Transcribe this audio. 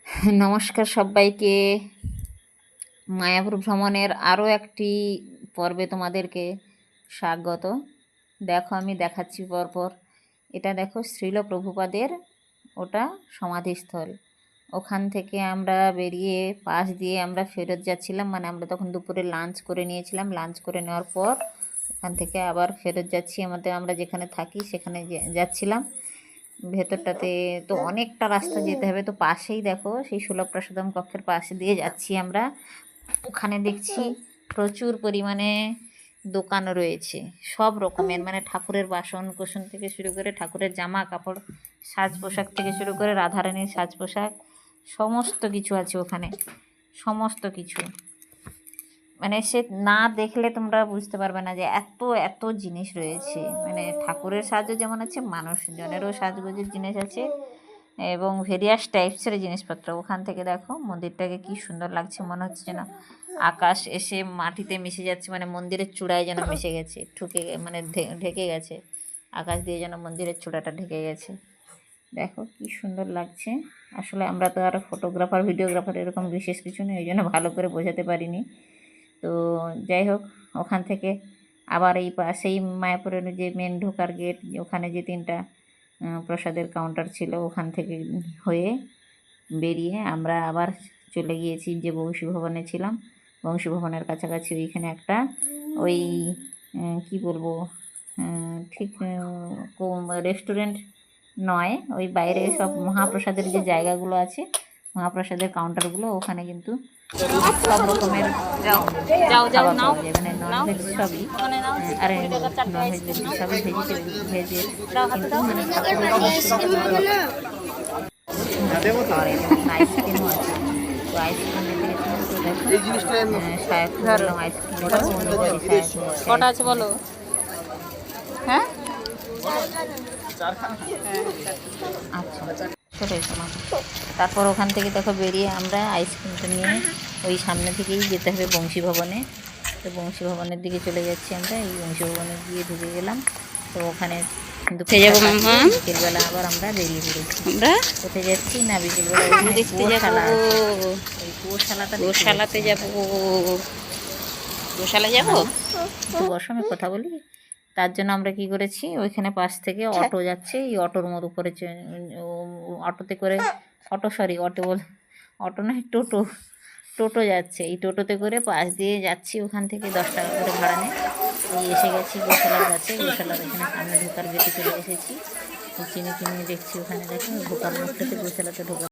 নমস্কার সবাইকে। মায়াপুর ভ্রমণের আরও একটি পর্বে তোমাদেরকে স্বাগত। দেখো আমি দেখাচ্ছি পরপর। এটা দেখো শ্রীল প্রভুপাদের ওটা সমাধিস্থল। ওখান থেকে আমরা বেরিয়ে পাশ দিয়ে আমরা ফেরত যাচ্ছিলাম, মানে আমরা তখন দুপুরে লাঞ্চ করে নিয়েছিলাম। লাঞ্চ করে নেওয়ার পর ওখান থেকে আবার ফেরত যাচ্ছি, আমরা যেখানে থাকি সেখানে যাচ্ছিলাম। ভেতরটাতে তো অনেকটা রাস্তা যেতে হবে, তো পাশেই দেখো সেই সুলভ প্রসাদম কক্ষের পাশে দিয়ে যাচ্ছি আমরা। ওখানে দেখছি প্রচুর পরিমাণে দোকান রয়েছে সব রকমের, মানে ঠাকুরের বাসন কোসন থেকে শুরু করে ঠাকুরের জামা কাপড়, সাজ পোশাক থেকে শুরু করে রাধারানীর সাজ পোশাক সমস্ত কিছু আছে ওখানে। সমস্ত কিছু মানে সে না দেখলে তোমরা বুঝতে পারবে না যে এত এত জিনিস রয়েছে। মানে ঠাকুরের সাজও যেমন আছে, মানুষজনেরও সাজগোজের জিনিস আছে এবং ভেরিয়াস টাইপসের জিনিসপত্র। ওখান থেকে দেখো মন্দিরটাকে কি সুন্দর লাগছে, মনে হচ্ছে যেন আকাশ এসে মাটিতে মিশে যাচ্ছে, মানে মন্দিরের চূড়ায় যেন মিশে গেছে, মানে ঢেকে গেছে আকাশ দিয়ে, যেন মন্দিরের চূড়াটা ঢেকে গেছে। দেখো কি সুন্দর লাগছে। আসলে আমরা তো আর ফটোগ্রাফার ভিডিওগ্রাফার এরকম বিশেষ কিছু নেই, ওই জন্য ভালো করে বোঝাতে পারিনি। তো যাই হোক, ওখান থেকে আবার এই পাশেই মায়াপুরের যে মেন ঢোকার গেট, ওখানে যে তিনটা প্রসাদের কাউন্টার ছিল, ওখান থেকে হয়ে বেরিয়ে আমরা আবার চলে গিয়েছি যে বংশী ভবনে ছিলাম। বংশী ভবনের কাছাকাছি ওইখানে একটা ওই কি বলবো, ঠিক রেস্টুরেন্ট নয়, ওই বাইরে সব মহাপ্রসাদের যে জায়গাগুলো আছে, মহাপ্রসাদের কাউন্টারগুলো, ওখানে কিন্তু সব রকমের খাবার পাওয়া যায়, মানে ননভেজ সবই, আর ননভেজ সবই, ভেজিটেবল ভেজের, কিন্তু মানে আইসক্রিমও আছে। তো আইসক্রিম নিতে গেছিলাম, তো দেখো আইসক্রিম কটা আছে বলো? হ্যাঁ আচ্ছা সেটাই শোনা। তারপর ওখান থেকে দেখো বেরিয়ে আমরা আইসক্রিমটা নিয়ে ওই সামনে থেকেই যেতে হবে বংশী ভবনে। তো বংশী ভবনের দিকে চলে যাচ্ছি আমরা। এই বংশী ভবনে গিয়ে ঢুকে গেলাম। তো ওখানে বিকেলবেলা আবার আমরা বেরিয়ে পড়েছি। আমরা কোথায় যাচ্ছি না, বিকেলবেলা গোশালা, ওই গোশালাতে যাবো। গোশালা যাবো, একটু বসো আমি কথা বলি। তার জন্য আমরা কি করেছি, ওইখানে পাশ থেকে অটো যাচ্ছে, এই অটোর উপরে অটোতে করে, অটো নয়, টোটো, টোটো যাচ্ছে। এই টোটোতে করে পাশ দিয়ে যাচ্ছি, ওখান থেকে 10 টাকা করে ভাড়া নেয়। এই এসে গেছি গোশালার কাছে। গোশালার এখানে সামনে ঢোকার গেটে চলে এসেছি। চিনি দেখছি ওখানে, দেখো ঢোকার মুখটাতে, গোশালাতে ঢোকার